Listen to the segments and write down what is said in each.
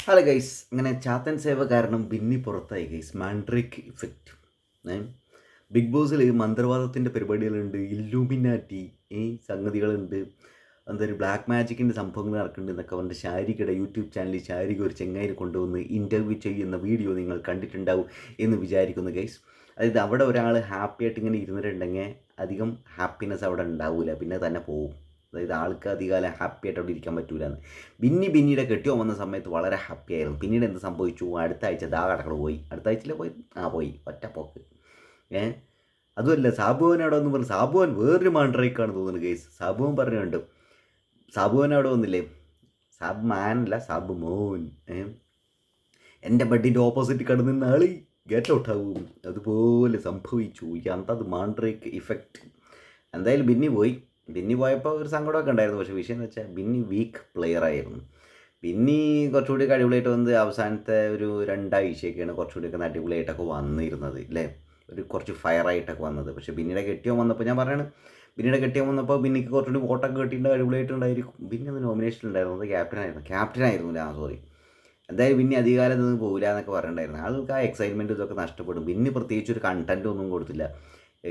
Hello guys, അങ്ങനെ ചാത്തൻ സേവ കാരണം ബിന്നി പുറത്തായി ഗൈസ്. Mandrake effect. ബിഗ് ബോസിൽ മന്ത്രവാദത്തിൻ്റെ പരിപാടികളുണ്ട്, ഇല്ലൂമിനാറ്റി സംഗതികളുണ്ട്, എന്തൊരു ബ്ലാക്ക് മാജിക്കിൻ്റെ സംഭവങ്ങൾ നടക്കുന്നുണ്ട് എന്നൊക്കെ പറഞ്ഞിട്ട് ഷാരികയുടെ യൂട്യൂബ് ചാനലിൽ ഷാരിക ഒരു ചെങ്ങായിനെ കൊണ്ടുവന്ന് ഇൻ്റർവ്യൂ ചെയ്യുന്ന വീഡിയോ നിങ്ങൾ കണ്ടിട്ടുണ്ടാവും എന്ന് വിചാരിക്കുന്നു ഗൈസ്. അതായത് അവിടെ ഒരാൾ ഹാപ്പി ആയിട്ട് ഇങ്ങനെ ഇരുന്നിട്ടുണ്ടെങ്കിൽ അധികം ഹാപ്പിനെസ് അവിടെ ഉണ്ടാവില്ല, പിന്നെ തന്നെ പോവും. അതായത് ആൾക്ക് അധികകാലം ഹാപ്പി ആയിട്ട് അവിടെ ഇരിക്കാൻ പറ്റൂലെന്ന്. ബിന്നിയുടെ കെട്ടിയോ വന്ന സമയത്ത് വളരെ ഹാപ്പി ആയിരുന്നു. പിന്നീട് എന്ത് സംഭവിച്ചു? അടുത്ത ആഴ്ച കടകൾ പോയി. അടുത്ത ആഴ്ചയിലെ പോയി ഒറ്റ പോക്ക്. അതുമല്ല, സാബുവൻ അവിടെ വന്ന് പറഞ്ഞു. സാബുവൻ വേറൊരു മാൻഡ്രേക്കാണ് തോന്നുന്നത് കേസ്. സാബുവൻ പറഞ്ഞുണ്ട്, സാബുവൻ അവിടെ വന്നില്ലേ, സാബു മാനല്ല സാബു മോൻ, എൻ്റെ ബഡിൻ്റെ ഓപ്പോസിറ്റ് കിടന്ന ആളി ഗെറ്റ് ഔട്ട് ആവും. അതുപോലെ സംഭവിച്ചു. അത് മാൻഡ്രേക്ക് ഇഫക്റ്റ്. എന്തായാലും ബിന്നി പോയപ്പോൾ ഒരു സങ്കടമൊക്കെ ഉണ്ടായിരുന്നു. പക്ഷേ വിഷയം എന്ന് വെച്ചാൽ ബിന്നി വീക്ക് പ്ലെയർ ആയിരുന്നു. ബിന്നി കുറച്ചുകൂടി അടിപൊളിയായിട്ട് വന്ന് അവസാനത്തെ ഒരു 2 ആഴ്ചയൊക്കെയാണ് കുറച്ചുകൂടിയൊക്കെ അടിപൊളിയായിട്ടൊക്കെ വന്നിരുന്നത് അല്ലേ, ഒരു കുറച്ച് ഫയറായിട്ടൊക്കെ വന്നത്. പക്ഷേ ബിന്നിയുടെ കെട്ടിയോ വന്നപ്പോൾ ഞാൻ പറയാണ്, ബിന്നിയുടെ കെട്ടിയോ വന്നപ്പോൾ ബിന്നിക്ക് കുറച്ചുകൂടി വോട്ടൊക്കെ കിട്ടിയിട്ട് അടിപൊളിയായിട്ടുണ്ടായിരിക്കും. ബിന്നി ഒന്ന് നോമിനേഷനിലുണ്ടായിരുന്നു, അത് ക്യാപ്റ്റനായിരുന്നില്ല. സോറി. എന്തായാലും ബിന്നി അധികാരം നിന്ന് പോകില്ല എന്നൊക്കെ പറഞ്ഞിട്ടുണ്ടായിരുന്നു. ആൾക്ക് ആ എക്സൈറ്റ്മെൻറ്റ് ഇതൊക്കെ നഷ്ടപ്പെടും. ബിന്നി പ്രത്യേകിച്ച് ഒരു കണ്ടൻറ്റ് ഒന്നും കൊടുത്തില്ല.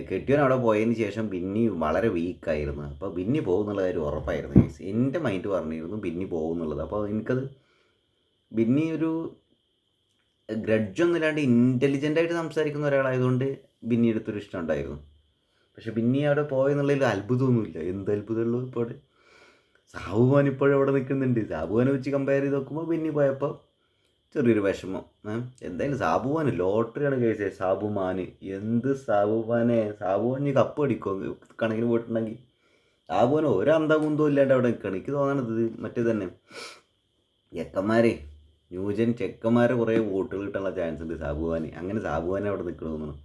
കെട്ടിയവൻ അവിടെ പോയതിന് ശേഷം ബിന്നി വളരെ വീക്കായിരുന്നു. അപ്പോൾ ബിന്നി പോകുന്നുള്ള കാര്യം ഉറപ്പായിരുന്നു ഗൈസ്. എൻ്റെ മൈൻഡ് പറഞ്ഞിരുന്നു ബിന്നി പോകുന്നുള്ളത്. അപ്പോൾ എനിക്കത് ബിന്നി ഒരു ഗ്രഡ്ജൊന്നും ഇല്ലാണ്ട് ഇൻ്റലിജൻ്റായിട്ട് സംസാരിക്കുന്ന ഒരാളായതുകൊണ്ട് ബിന്നി എടുത്തൊരു ഇഷ്ടം ഉണ്ടായിരുന്നു. പക്ഷെ ബിന്നി അവിടെ പോയെന്നുള്ളതിൽ അത്ഭുതമൊന്നുമില്ല. എന്ത് അത്ഭുതമുള്ളൂ. ഇപ്പോൾ അവിടെ സാബുമാൻ ഇപ്പോഴും അവിടെ നിൽക്കുന്നുണ്ട്. സാബുമാനെ വെച്ച് കമ്പയർ ചെയ്ത് നോക്കുമ്പോൾ ബിന്നി പോയപ്പോൾ ചെറിയൊരു വിഷമം. എന്തായാലും സാബുമാൻ ലോട്ടറിയാണ് കഴിച്ചത്. സാബുമാൻ എന്ത് സാബുമാൻ ഇനി കപ്പ് അടിക്കുമോ കണക്കിന് പോയിട്ടുണ്ടെങ്കിൽ? സാബുമാൻ ഒരന്തകുന്തവും ഇല്ലാണ്ട് അവിടെ നിൽക്കണം. എനിക്ക് തോന്നണത് മറ്റേ തന്നെ ചെക്കന്മാരെ കുറേ വോട്ടുകൾ കിട്ടാനുള്ള ചാൻസ് ഉണ്ട് സാബുമാന്. അങ്ങനെ സാബുമാനെ അവിടെ നിൽക്കണം തോന്നണം.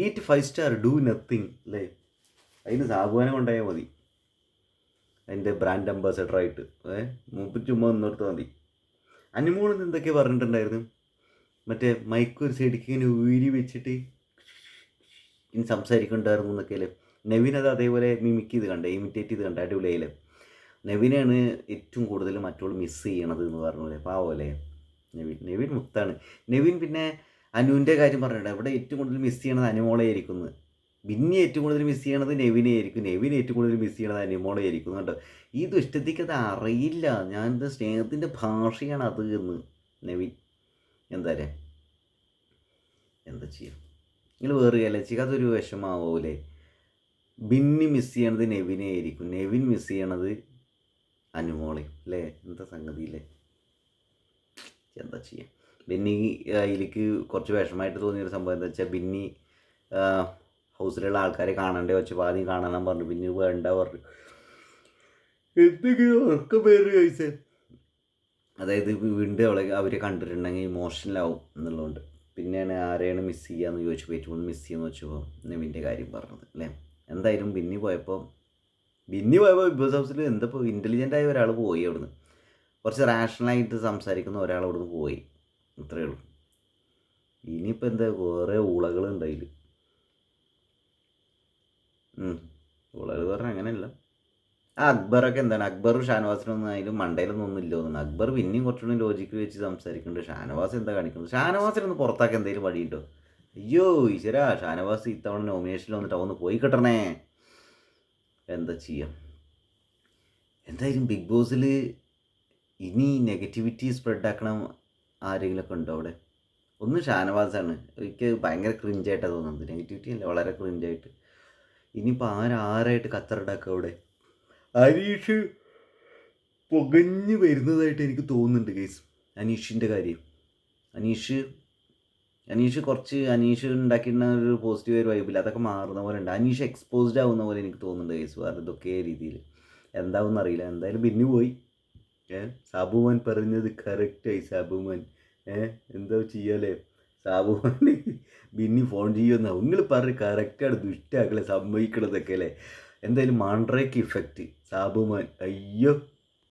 ഈറ്റ് 5 സ്റ്റാർ, ഡു നത്തിങ് അല്ലേ, അതിന് സാബുമാനെ കൊണ്ടായാൽ മതി. അതിൻ്റെ ബ്രാൻഡ് അംബാസഡറായിട്ട് ചുമ്മാ നിന്നെടുത്ത് മതി. അനുമോളെന്ന് എന്തൊക്കെ പറഞ്ഞിട്ടുണ്ടായിരുന്നു, മറ്റേ മൈക്ക് ഒരു സൈഡിക്ക് ഇങ്ങനെ ഊരി വെച്ചിട്ട് ഇനി സംസാരിക്കുന്നുണ്ടായിരുന്നു എന്നൊക്കെ അല്ലേ. നെവിൻ അത് അതേപോലെ ഇമിറ്റേറ്റ് ചെയ്ത് കണ്ട അടിപൊളിയായില്ലേ. നെവിനാണ് ഏറ്റവും കൂടുതൽ മറ്റുള്ള മിസ് ചെയ്യണത് എന്ന് പറഞ്ഞ പാവല്ലേ. നെവിൻ മുത്താണ്. നെവിൻ പിന്നെ അനുവിൻ്റെ കാര്യം പറഞ്ഞിട്ടുണ്ട്, ഇവിടെ ഏറ്റവും കൂടുതൽ മിസ് ചെയ്യണത് അനുമോളെ ആയിരിക്കുന്നത്. ബിന്നി ഏറ്റവും കൂടുതൽ മിസ് ചെയ്യണത് നെവിനെ ആയിരിക്കും. നെവിൻ ഏറ്റവും കൂടുതൽ മിസ് ചെയ്യണത് അനുമോളെ ആയിരിക്കും കേട്ടോ. ഈ ദുഷ്ടതയ്ക്കത് അറിയില്ല. ഞാനെന്താ സ്നേഹത്തിൻ്റെ ഭാഷയാണ് അത് എന്ന് നെവിൻ. എന്താ ചെയ്യാം, നിങ്ങൾ വേറെ അലച്ചിക്ക് അതൊരു വിഷമാവൂലേ. ബിന്നി മിസ് ചെയ്യണത് നെവിനെ ആയിരിക്കും, നെവിൻ മിസ് ചെയ്യണത് അനുമോളെ അല്ലേ. എന്താ സംഗതിയില്ലേ, എന്താ ചെയ്യാം. ബിന്നി അതിലേക്ക് കുറച്ച് വിഷമമായിട്ട് തോന്നിയൊരു സംഭവം എന്താ വെച്ചാൽ, ബിന്നി ഹൗസിലുള്ള ആൾക്കാരെ കാണണ്ടേ വെച്ചപ്പോൾ ആദ്യം കാണാൻ പറഞ്ഞു. പിന്നെ വേണ്ട പറഞ്ഞു. എന്തെങ്കിലും ഉറക്കം പേര് കഴിച്ചേ. അതായത് വീണ്ടും അവരെ കണ്ടിട്ടുണ്ടെങ്കിൽ ഇമോഷണലാവും എന്നുള്ളതുകൊണ്ട്. പിന്നെയാണ് ആരെയാണ് മിസ് ചെയ്യാന്ന് ചോദിച്ചപ്പോൾ ഏറ്റവും മിസ് ചെയ്യുമെന്ന് വെച്ചപ്പോൾ നെവിൻ്റെ കാര്യം പറഞ്ഞത് അല്ലേ. എന്തായാലും ബിന്നി പോയപ്പോൾ ബിഗ് ബോസ് ഹൗസിൽ എന്തപ്പോൾ ഇൻ്റലിജൻ്റായ ഒരാൾ പോയി അവിടുന്ന്. കുറച്ച് റാഷണലായിട്ട് സംസാരിക്കുന്ന ഒരാൾ അവിടുന്ന് പോയി, ഇത്രയേ ഉള്ളൂ. ഇനിയിപ്പോൾ എന്താ വേറെ ഊളകളുണ്ട് അതിൽ. ഊളകൾ പറഞ്ഞാൽ അങ്ങനെയല്ല. അക്ബറൊക്കെ എന്താണ്, അക്ബറും ഷാനവാസിനൊന്നും അതിലും മണ്ടയിലൊന്നും ഒന്നും ഇല്ല തോന്നുന്നു. അക്ബർ പിന്നെയും കുറച്ചുകൂടി ലോജിക്ക് വെച്ച് സംസാരിക്കുന്നുണ്ട്. ഷാനവാസ് എന്താ കാണിക്കുന്നത്? ഷാനവാസിനൊന്ന് പുറത്താക്കാൻ എന്തെങ്കിലും വഴിയുണ്ടോ? അയ്യോ ഈശ്വരാ, ഷാനവാസ് ഇത്തവണ നോമിനേഷനിൽ വന്നിട്ട് ഒന്ന് പോയി കിട്ടണേ. എന്താ ചെയ്യാം. എന്തായാലും ബിഗ് ബോസിൽ ഇനി നെഗറ്റിവിറ്റി സ്പ്രെഡാക്കണം ആരെങ്കിലുമൊക്കെ ഉണ്ടോ അവിടെ? ഒന്ന് ഷാനവാസാണ്. എനിക്ക് ഭയങ്കര ക്രിഞ്ചായിട്ടാണ് തോന്നുന്നത്. നെഗറ്റിവിറ്റി അല്ല, വളരെ ക്രിഞ്ചായിട്ട്. ഇനിയിപ്പോൾ ആരായിട്ട് ഖത്തറുണ്ടാക്കുക അവിടെ? അനീഷ് പുകഞ്ഞ് വരുന്നതായിട്ട് എനിക്ക് തോന്നുന്നുണ്ട് ഗൈസ്. അനീഷിൻ്റെ കാര്യം, അനീഷ് ഉണ്ടാക്കിയിരുന്ന ഒരു പോസിറ്റീവ് ഒരു വൈബില്ല, അതൊക്കെ മാറുന്ന പോലെ ഉണ്ട്. അനീഷ് എക്സ്പോസ്ഡ് ആവുന്ന പോലെ എനിക്ക് തോന്നുന്നുണ്ട് ഗൈസ്. വേറെ ഇതൊക്കെ രീതിയിൽ എന്താവും അറിയില്ല. എന്തായാലും ബിന്നി പോയി. സാബുമാൻ പറഞ്ഞത് കറക്റ്റായി. സാബുമാൻ എന്താ ചെയ്യാലേ. സാബുമാൻ ബിന്നി ഫോൺ ചെയ്യുമെന്നാ നിങ്ങൾ പറഞ്ഞ് കറക്റ്റാണ്. ദുഷ്ടാക്കളെ സമ്മതിക്കണതൊക്കെ അല്ലേ. എന്തായാലും മാൻഡ്രേക്ക് ഇഫക്റ്റ് സാബുമാൻ. അയ്യോ